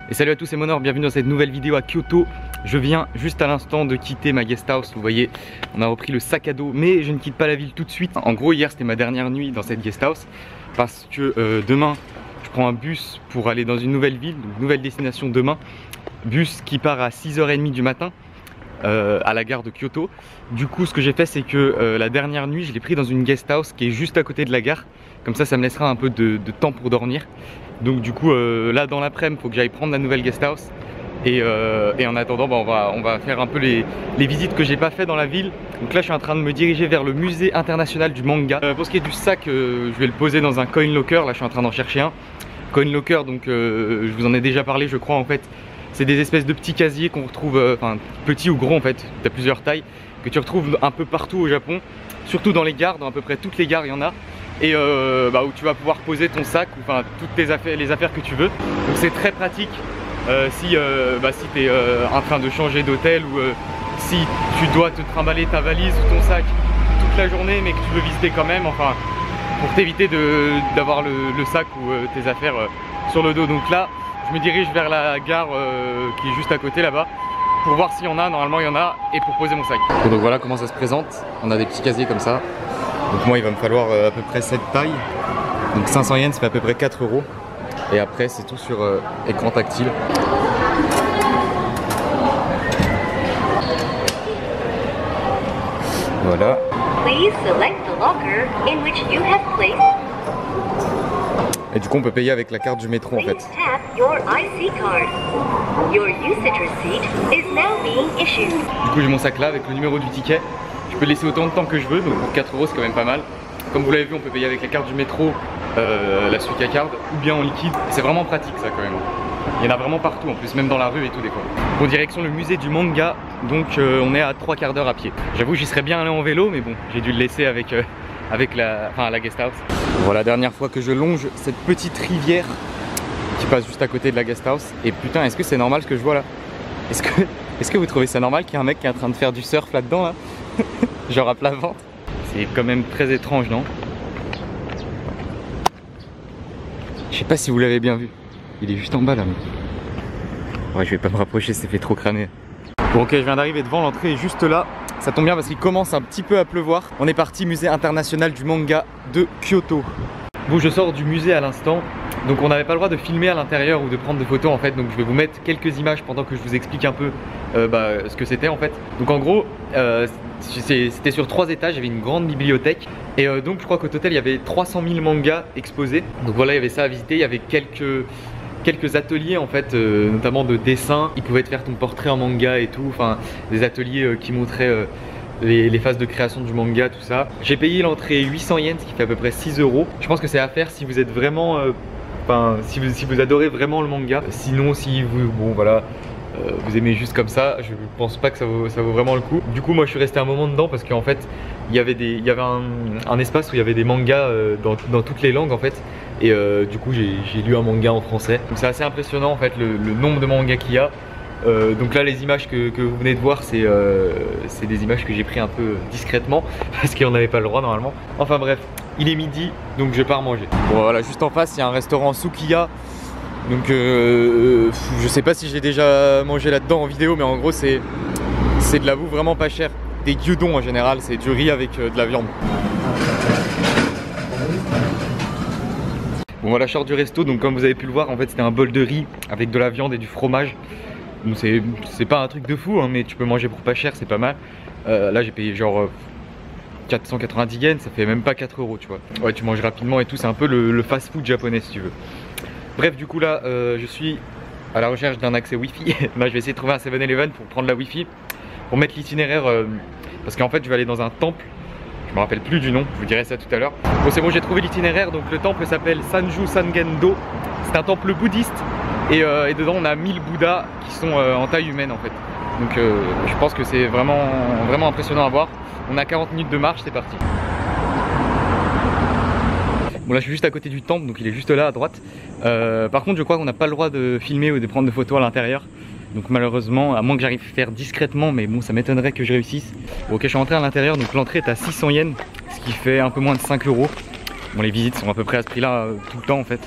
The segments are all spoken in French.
Et salut à tous, c'est Monor, bienvenue dans cette nouvelle vidéo à Kyoto. Je viens juste à l'instant de quitter ma guest house. Vous voyez, on a repris le sac à dos, mais je ne quitte pas la ville tout de suite. En gros, hier c'était ma dernière nuit dans cette guest house parce que demain je prends un bus pour aller dans une nouvelle ville, donc nouvelle destination demain. Bus qui part à 6h30 du matin à la gare de Kyoto. Du coup, ce que j'ai fait, c'est que la dernière nuit, je l'ai pris dans une guest house qui est juste à côté de la gare. Comme ça me laissera un peu de temps pour dormir. Donc du coup, là dans l'après-midi, il faut que j'aille prendre la nouvelle guest house. Et en attendant, bah, on va faire un peu les visites que j'ai pas fait dans la ville. Donc là, je suis en train de me diriger vers le musée international du manga. Pour ce qui est du sac, je vais le poser dans un coin locker. Là, je suis en train d'en chercher un. Coin locker, donc je vous en ai déjà parlé, je crois en fait. C'est des espèces de petits casiers qu'on retrouve, enfin petits ou gros en fait, tu as plusieurs tailles, que tu retrouves un peu partout au Japon, surtout dans les gares, dans à peu près toutes les gares il y en a, et où tu vas pouvoir poser ton sac, enfin toutes tes affaires, les affaires que tu veux. Donc c'est très pratique si tu es en train de changer d'hôtel ou si tu dois te trimballer ta valise ou ton sac toute la journée mais que tu veux visiter quand même, enfin pour t'éviter d'avoir le sac ou tes affaires sur le dos. Donc là, je me dirige vers la gare qui est juste à côté là-bas pour voir s'il y en a, normalement il y en a, et pour poser mon sac. Donc voilà comment ça se présente, on a des petits casiers comme ça. Donc moi il va me falloir à peu près cette taille. Donc 500 yens ça fait à peu près 4 €. Et après c'est tout sur écran tactile. Voilà. Please select the locker in which you have placed. Et du coup on peut payer avec la carte du métro en fait. Du coup j'ai mon sac là avec le numéro du ticket. Je peux le laisser autant de temps que je veux, donc pour 4 € c'est quand même pas mal. Comme vous l'avez vu, on peut payer avec la carte du métro, la Suica Card, ou bien en liquide. C'est vraiment pratique ça quand même. Il y en a vraiment partout en plus, même dans la rue et tout des fois. Pour direction le musée du manga, donc on est à 3/4 d'heure à pied. J'avoue j'y serais bien allé en vélo, mais bon, j'ai dû le laisser avec la guest house. Voilà, la dernière fois que je longe cette petite rivière qui passe juste à côté de la guest house. Et putain, est-ce que c'est normal ce que je vois là? Est-ce que vous trouvez ça normal qu'il y ait un mec qui est en train de faire du surf là-dedans là, genre à plat ventre? C'est quand même très étrange, non? Je sais pas si vous l'avez bien vu. Il est juste en bas là. Ouais, je vais pas me rapprocher, c'est fait trop crâner. Bon ok, je viens d'arriver devant, l'entrée est juste là. Ça tombe bien parce qu'il commence un petit peu à pleuvoir. On est parti musée international du manga de Kyoto. Bon, je sors du musée à l'instant. Donc on n'avait pas le droit de filmer à l'intérieur ou de prendre des photos en fait. Donc je vais vous mettre quelques images pendant que je vous explique un peu ce que c'était en fait. Donc en gros, c'était sur 3 étages, il y avait une grande bibliothèque. Et donc je crois qu'au total il y avait 300 000 mangas exposés. Donc voilà, il y avait ça à visiter, il y avait quelques ateliers en fait, notamment de dessin. Ils pouvaient te faire ton portrait en manga et tout, enfin des ateliers qui montraient les phases de création du manga, tout ça. J'ai payé l'entrée 800 yens, ce qui fait à peu près 6 €. Je pense que c'est à faire si vous êtes vraiment, si vous adorez vraiment le manga. Sinon si vous, vous aimez juste comme ça, je pense pas que ça vaut vraiment le coup. Du coup moi je suis resté un moment dedans parce qu'en fait il y avait un espace où il y avait des mangas dans toutes les langues en fait. Et du coup j'ai lu un manga en français. Donc c'est assez impressionnant en fait le nombre de mangas qu'il y a. Donc là les images que vous venez de voir c'est des images que j'ai pris un peu discrètement parce qu'on n'avait pas le droit normalement. Enfin bref, il est midi donc je pars manger. Bon voilà, juste en face il y a un restaurant Sukiya. Donc je sais pas si j'ai déjà mangé là-dedans en vidéo, mais en gros c'est de la bouffe vraiment pas chère. Des gyudon en général, c'est du riz avec de la viande. Bon voilà, je sors du resto, donc comme vous avez pu le voir, en fait c'était un bol de riz avec de la viande et du fromage. Donc c'est pas un truc de fou, hein, mais tu peux manger pour pas cher, c'est pas mal. Là j'ai payé genre 490 yens, ça fait même pas 4 €, tu vois. Ouais, tu manges rapidement et tout, c'est un peu le fast-food japonais si tu veux. Bref, du coup là, je suis à la recherche d'un accès Wi-Fi. Là, je vais essayer de trouver un 7-Eleven pour prendre la Wi-Fi, pour mettre l'itinéraire, parce qu'en fait, je vais aller dans un temple. Je me rappelle plus du nom, je vous dirai ça tout à l'heure. Bon, c'est bon, j'ai trouvé l'itinéraire. Donc le temple s'appelle Sanju Sangendo. C'est un temple bouddhiste et dedans on a 1000 Bouddhas qui sont en taille humaine en fait. Donc je pense que c'est vraiment impressionnant à voir. On a 40 minutes de marche, c'est parti. Bon là je suis juste à côté du temple, donc il est juste là à droite. Par contre je crois qu'on n'a pas le droit de filmer ou de prendre des photos à l'intérieur. Donc malheureusement, à moins que j'arrive à faire discrètement, mais bon ça m'étonnerait que je réussisse. Bon, ok, je suis rentré à l'intérieur, donc l'entrée est à 600 yens, ce qui fait un peu moins de 5 €. Bon, les visites sont à peu près à ce prix là tout le temps en fait.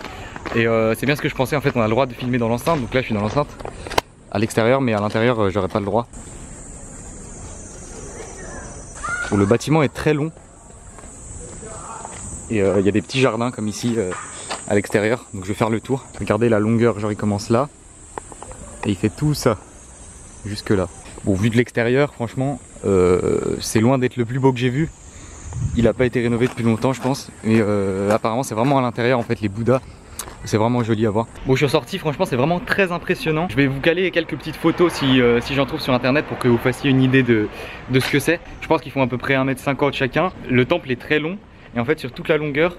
Et c'est bien ce que je pensais, en fait on a le droit de filmer dans l'enceinte, donc là je suis dans l'enceinte à l'extérieur, mais à l'intérieur j'aurais pas le droit. Bon, le bâtiment est très long et il y a des petits jardins comme ici à l'extérieur, donc je vais faire le tour. Regardez la longueur, genre il commence là et il fait tout ça jusque là. Bon, vu de l'extérieur, franchement c'est loin d'être le plus beau que j'ai vu. Il a pas été rénové depuis longtemps je pense, mais apparemment c'est vraiment à l'intérieur en fait les Bouddhas. C'est vraiment joli à voir. Bon, je suis ressorti, franchement c'est vraiment très impressionnant. Je vais vous caler quelques petites photos si j'en trouve sur internet pour que vous fassiez une idée de ce que c'est. Je pense qu'ils font à peu près 1,50 m chacun. Le temple est très long et en fait sur toute la longueur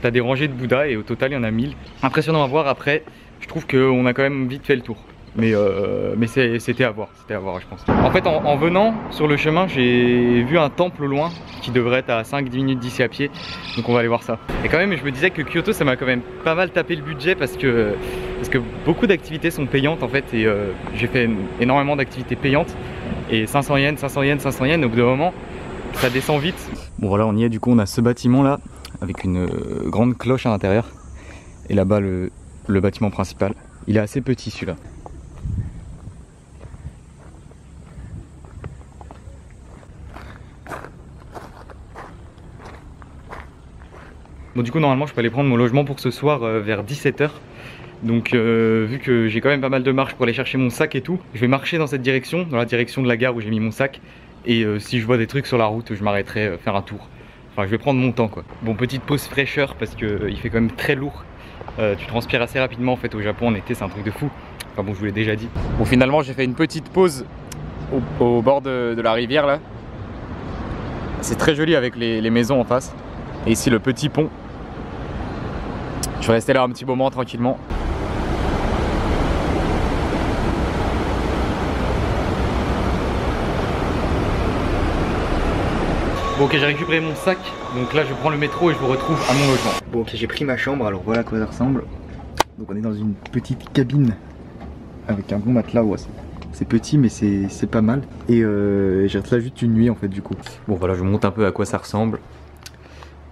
t'as des rangées de Bouddhas et au total il y en a 1000. Impressionnant à voir. Après je trouve qu'on a quand même vite fait le tour. Mais c'était à voir je pense. En fait en venant sur le chemin j'ai vu un temple au loin qui devrait être à 5-10 minutes d'ici à pied. Donc on va aller voir ça. Et quand même je me disais que Kyoto ça m'a quand même pas mal tapé le budget parce que beaucoup d'activités sont payantes en fait. Et j'ai fait énormément d'activités payantes. Et 500 yens, 500 yens, 500 yens, au bout d'un moment ça descend vite. Bon voilà on y est, du coup on a ce bâtiment là avec une grande cloche à l'intérieur. Et là-bas le bâtiment principal. Il est assez petit celui-là. Bon du coup normalement je peux aller prendre mon logement pour ce soir vers 17 h. Donc vu que j'ai quand même pas mal de marche pour aller chercher mon sac et tout, je vais marcher dans cette direction, dans la direction de la gare où j'ai mis mon sac. Et si je vois des trucs sur la route, je m'arrêterai faire un tour. Enfin je vais prendre mon temps quoi. Bon, petite pause fraîcheur parce qu'il fait quand même très lourd. Tu transpires assez rapidement en fait au Japon en été, c'est un truc de fou. Enfin bon je vous l'ai déjà dit. Bon finalement j'ai fait une petite pause au bord de la rivière là. C'est très joli avec les maisons en face. Et ici le petit pont. Je vais rester là un petit moment tranquillement. Bon ok j'ai récupéré mon sac, donc là je prends le métro et je vous retrouve à mon logement. Bon ok j'ai pris ma chambre, alors voilà à quoi ça ressemble. Donc on est dans une petite cabine avec un bon matelas, ouais, c'est petit mais c'est pas mal. Et j'ai resté là juste une nuit en fait du coup. Bon voilà je vous montre un peu à quoi ça ressemble.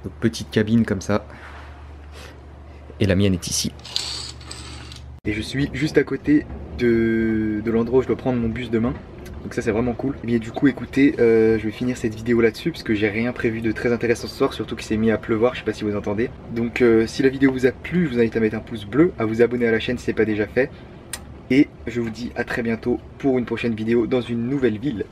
Donc petite cabine comme ça. Et la mienne est ici. Et je suis juste à côté de l'endroit où je dois prendre mon bus demain. Donc ça c'est vraiment cool. Et bien du coup écoutez, je vais finir cette vidéo là-dessus parce que j'ai rien prévu de très intéressant ce soir, surtout qu'il s'est mis à pleuvoir, je sais pas si vous entendez. Donc si la vidéo vous a plu, je vous invite à mettre un pouce bleu, à vous abonner à la chaîne si ce n'est pas déjà fait. Et je vous dis à très bientôt pour une prochaine vidéo dans une nouvelle ville.